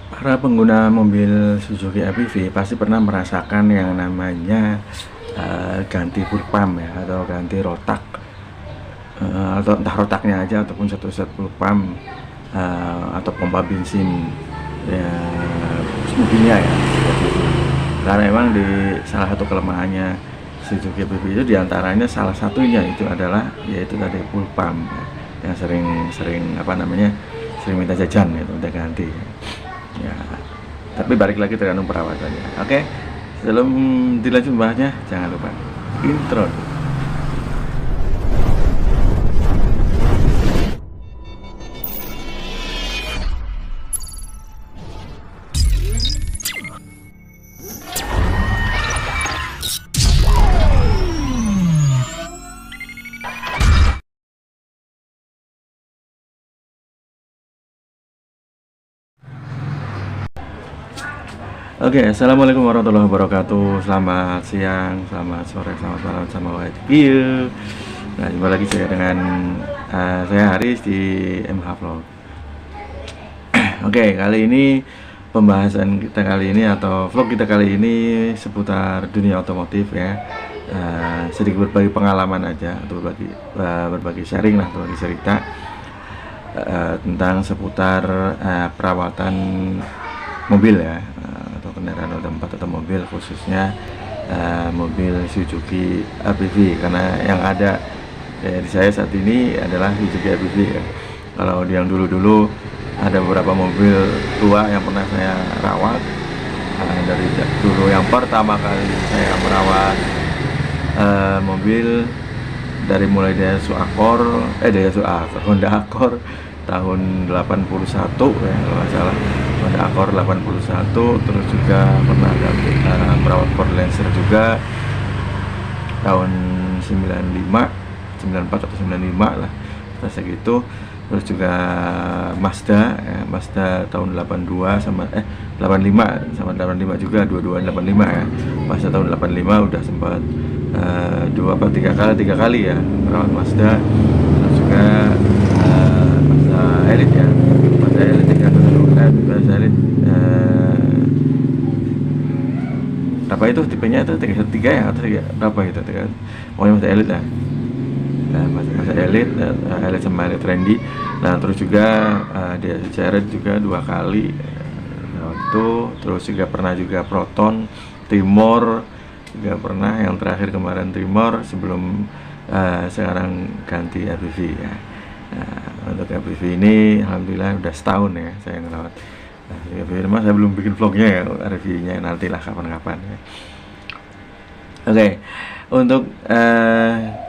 Para pengguna mobil Suzuki APV pasti pernah merasakan yang namanya ganti full pump ya, atau ganti rotak, atau entah rotaknya aja ataupun satu set full pump, atau pompa bensin ya, mobilnya ya. Karena memang di salah satu kelemahannya Suzuki APV itu diantaranya salah satunya itu adalah yaitu tadi full pump ya, yang sering sering minta jajan itu udah ganti ya. Tapi balik lagi tergantung perawatannya. Oke, sebelum dilanjut bahasnya jangan lupa intro. Oke, assalamualaikum warahmatullahi wabarakatuh. Selamat siang, selamat sore, selamat malam, sama white view. Nah, jumpa lagi saya dengan saya Haris di MH Vlog. Oke, kali ini pembahasan kita kali ini atau vlog kita kali ini seputar dunia otomotif ya. Sedikit berbagi pengalaman aja atau berbagi sharing lah, berbagi cerita tentang seputar perawatan mobil ya, atau kendaraan roda 4 atau mobil, khususnya mobil Suzuki APV, karena yang ada di saya saat ini adalah Suzuki APV ya. Kalau yang dulu-dulu ada beberapa mobil tua yang pernah saya rawat. Dari dulu yang pertama kali saya merawat mobil dari mulai Daihatsu Honda Accord tahun 81 ya kalau nggak salah, Honda Accord 81. Terus juga pernah merawat Ford Lancer juga tahun 94 atau 95 lah, segitu. Terus juga Mazda ya, Mazda tahun 85 sama 85 juga, dua-duanya 85 ya. Mazda tahun 85 udah sempat tiga kali ya merawat Mazda. Terus juga Mazda Elite ya, Mazda Elite 300 Mazda Elite apa itu tipenya itu 313 ya atau berapa gitu kan, pokoknya Mazda Elite lah. Mazda Elite, Elite sama Elite Trendy. Nah, terus juga dia Jared juga 2 kali itu. Terus juga pernah juga Proton, Timor juga pernah, yang terakhir kemarin Timor sebelum sekarang ganti APV ya. Untuk APV ini alhamdulillah udah setahun ya saya ngerawat. APV ini saya belum bikin vlognya ya, reviewnya nantilah kapan-kapan ya. Oke, untuk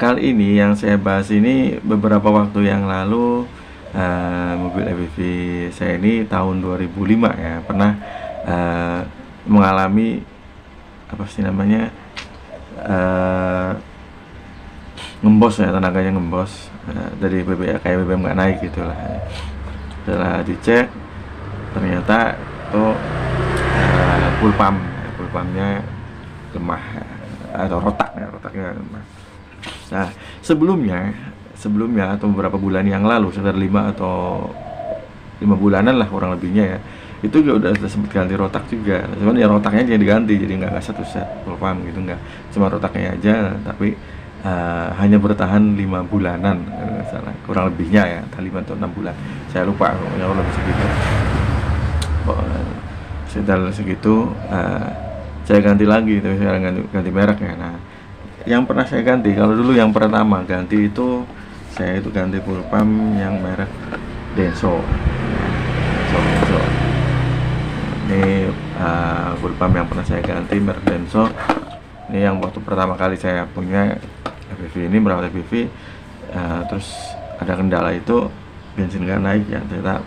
kali ini yang saya bahas ini beberapa waktu yang lalu, mobil APV saya ini tahun 2005 ya, pernah mengalami apa sih namanya, ngembos ya, tenaganya ngembos dari BBM, kayak BBM nggak naik gitulah. Setelah dicek ternyata itu full pumpnya lemah ya, atau rotaknya lemah. Nah, sebelumnya atau beberapa bulan yang lalu, sekitar 5 bulanan lah kurang lebihnya ya, itu juga udah sempat ganti rotak juga. Cuman ya rotaknya jangan diganti, jadi nggak satu set full pump gitu, nggak, cuma rotaknya aja. Tapi hanya bertahan 5 bulanan nggak salah, kurang lebihnya ya, entah 5 atau 6 bulan, saya lupa, pokoknya kurang lebih segitu. Setelah segitu saya ganti lagi, tapi sekarang ganti merek ya. Nah, yang pernah saya ganti, kalau dulu yang pertama ganti itu saya itu ganti full pump yang merek Denso. Ini full pump yang pernah saya ganti merek Denso. Ini yang waktu pertama kali saya punya APV ini, merawat APV, terus ada kendala itu bensin nggak naik ya, ternyata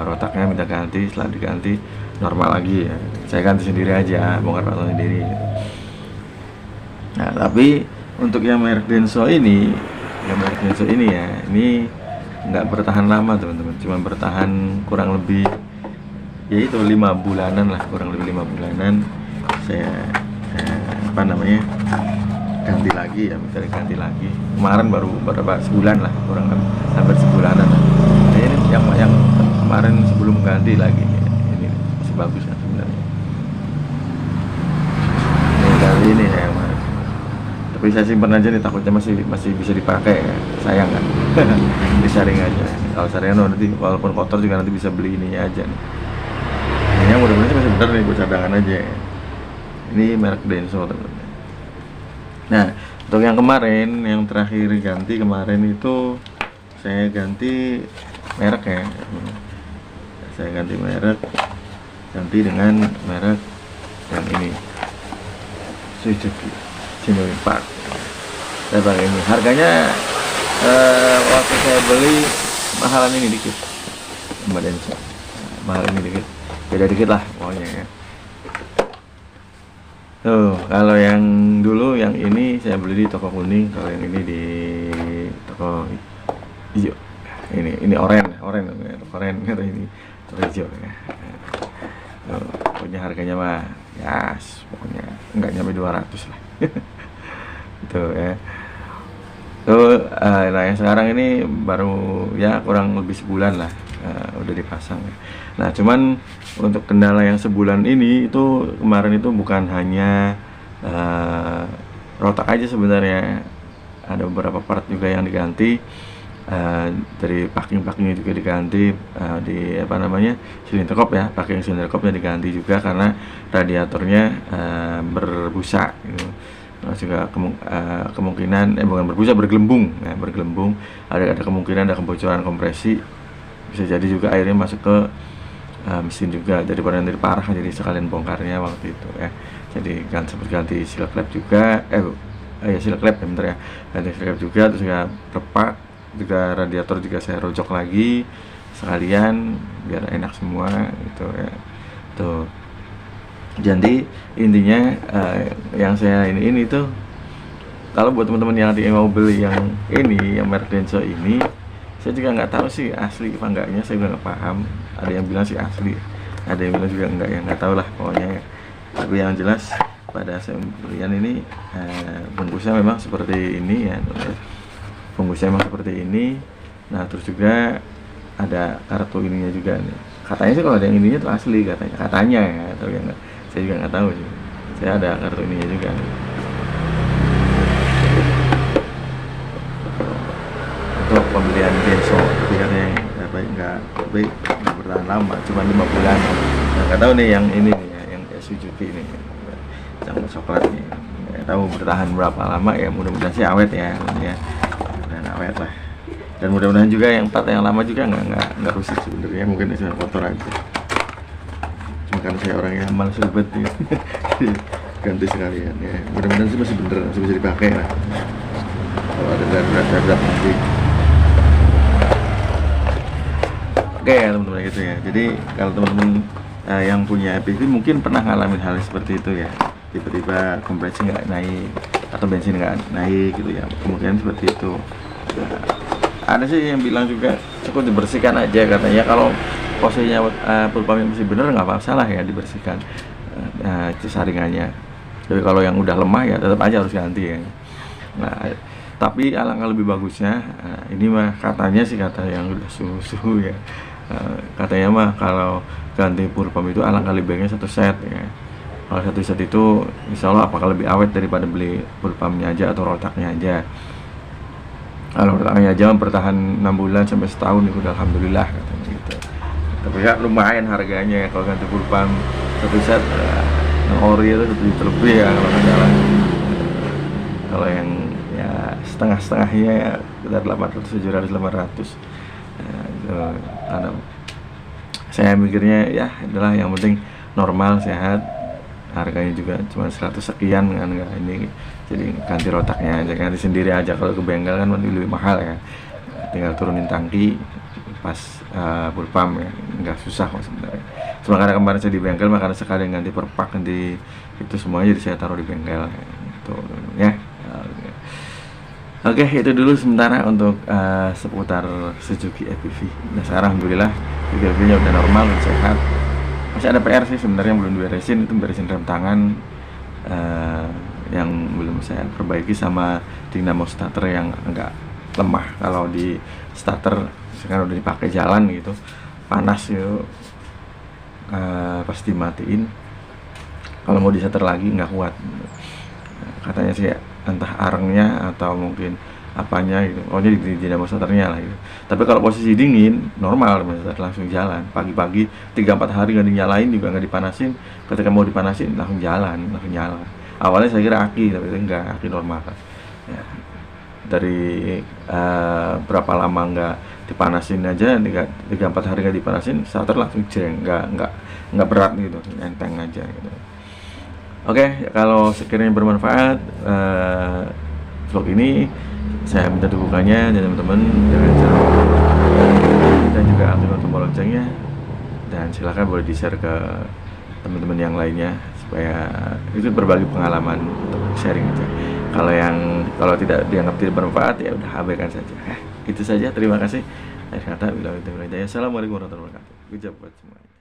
rotaknya minta ganti. Setelah diganti normal lagi ya, saya ganti sendiri aja, bongkar pasang sendiri gitu. Nah, tapi untuk yang merek Denso ini ya, ini nggak bertahan lama teman-teman, cuma bertahan kurang lebih yaitu 5 bulanan lah, kurang lebih 5 bulanan. Saya ganti lagi ya, ganti lagi kemarin, baru beberapa sebulan lah, kurang hampir sebulanan lah. Nah, ini yang kemarin sebelum ganti lagi ini bagus kan sebenarnya. Ini kali ini ya Mas, tapi saya simpan aja nih, takutnya masih bisa dipakai ya. Sayang kan. Disaring aja, kalau saringan nanti walaupun kotor juga nanti bisa beli ini aja nih. Ini mudah-mudahan sih masih bener nih buat cadangan aja ya. Ini merek Denso teman-teman. Nah, untuk yang kemarin, yang terakhir ganti kemarin itu saya ganti merek ya. Saya ganti merek, ganti dengan merek yang ini, Suzuki Shinobi Park. Saya pakai ini. Harganya waktu saya beli mahalan ini dikit, Mbak Denso. Mahal ini dikit, beda dikit lah pokoknya ya. Tuh, kalau yang dulu yang ini saya beli di toko kuning, kalau yang ini di toko hijau. Ini oranye atau ini toko hijau ya. Tuh, pokoknya harganya mah ya pokoknya enggak nyampe 200 lah. Tuh ya. Tuh, nah yang sekarang ini baru ya kurang lebih sebulan lah udah dipasang ya. Nah cuman untuk kendala yang sebulan ini itu kemarin itu bukan hanya rotak aja sebenarnya, ada beberapa part juga yang diganti, dari packing-packingnya juga diganti, di apa namanya silinder kop ya, packing silinder kopnya diganti juga karena radiatornya berbusa gitu. Nah, juga kemungkinan bukan berbusa, bergelembung ya, bergelembung, ada kemungkinan ada kebocoran kompresi, bisa jadi juga airnya masuk ke mesin juga, daripada nanti parah jadi sekalian bongkarnya waktu itu ya. Jadi ganti seal klep juga, seal klep ya bentar ya, ganti seal klep juga, terus ya repak juga, radiator juga saya rojok lagi sekalian biar enak semua gitu ya. Tuh, jadi intinya yang saya ini tuh, kalau buat teman-teman yang nanti mau beli yang ini, yang merek Denso ini, saya juga nggak tahu sih asli apa enggaknya, saya juga nggak paham. Ada yang bilang sih asli, ada yang bilang juga enggak, yang nggak tahu lah pokoknya. Tapi yang jelas pada saya pembelian ini bungkusnya memang seperti ini ya, bungkusnya memang seperti ini. Nah terus juga ada kartu ininya juga nih. Katanya sih kalau ada yang ininya tuh asli katanya ya, atau yang enggak, saya juga nggak tahu sih. Saya ada kartu ininya juga nih. Untuk pembelian Denso, tapi katanya nggak bertahan lama, cuma 5 bulan. Nah, nggak tahu nih yang ini nih ya, yang Suzuki ini, yang coklat nih, nggak tahu bertahan berapa lama ya. Mudah-mudahan sih awet ya, mudah-mudahan awet lah. Dan mudah-mudahan juga yang part yang lama juga nggak rusak sebenarnya, mungkin cuma kotor aja. Cuma kan saya orang yang malas ribet nih, ganti sekalian ya. Mudah-mudahan sih masih bener, masih bisa dipakai lah. Kalau ada darurat nanti. Oke ya teman-teman gitu ya. Jadi kalau teman-teman yang punya EPV mungkin pernah ngalamin hal seperti itu ya. Tiba-tiba kompresi nggak naik atau bensin nggak naik gitu ya. Kemungkinan seperti itu. Nah, ada sih yang bilang juga cukup dibersihkan aja katanya. Kalau posisinya pulpamnya masih bener nggak masalah ya, dibersihkan saringannya. Tapi kalau yang udah lemah ya tetap aja harus ganti ya. Nah tapi alangkah lebih bagusnya, ini mah katanya sih, kata yang udah suhu ya, katanya mah kalau ganti pulpam itu alangkah lebih baiknya 1 set ya. Kalau 1 set itu insya Allah apakah lebih awet daripada beli pulpamnya aja atau rotaknya aja. Kalau rotaknya aja bertahan 6 bulan sampai setahun itu udah alhamdulillah katanya gitu. Tapi ya lumayan harganya ya kalau ganti pulpam 1 set, yang ori itu 1 juta lebih ya kalau nggak salah. Kalau yang ya setengah-setengahnya ya sekitar 800, 700, 800. Saya mikirnya ya adalah yang penting normal, sehat, harganya juga cuma 100 sekian kan, nggak ini. Jadi ganti rotaknya aja, ganti sendiri aja. Kalau ke bengkel kan lebih mahal ya, tinggal turunin tangki pas pulpam ya, nggak susah kok sebenarnya. Cuma karena kemarin saya di bengkel, makanya sekali ganti perpak, ganti itu semuanya, jadi saya taruh di bengkel gitu ya. Oke, itu dulu sementara untuk seputar Suzuki EPV. Nah sekarang alhamdulillah EPV-nya udah normal, udah sehat. Masih ada PR sih sebenarnya belum diberesin, itu beresin rem tangan yang belum saya perbaiki, sama dinamo starter yang agak lemah. Kalau di starter sekarang udah dipakai jalan gitu, panas gitu, pas dimatiin, kalau mau disetter lagi nggak kuat. Katanya sih entah arengnya atau mungkin apanya gitu, jadi di dinamo starternya lah gitu. Tapi kalau posisi dingin normal langsung jalan. Pagi-pagi 3-4 hari nggak dinyalain juga, nggak dipanasin, ketika mau dipanasin langsung jalan, langsung nyala. Awalnya saya kira aki, tapi itu enggak, aki normal kan ya. Dari berapa lama nggak dipanasin aja, 3-4 hari nggak dipanasin, starter langsung jeng, nggak berat gitu, enteng aja gitu. Oke, kalau sekiranya bermanfaat vlog ini, saya minta dukungannya dan teman-teman jangan lupa dan juga aktifkan tombol loncengnya, dan silakan boleh di-share ke teman-teman yang lainnya supaya itu berbagi pengalaman untuk sharing aja. Kalau tidak dianggap tidak bermanfaat ya udah abaikan saja. Itu saja, terima kasih. Akhir kata, assalamualaikum warahmatullahi wabarakatuh. Good job buat semuanya.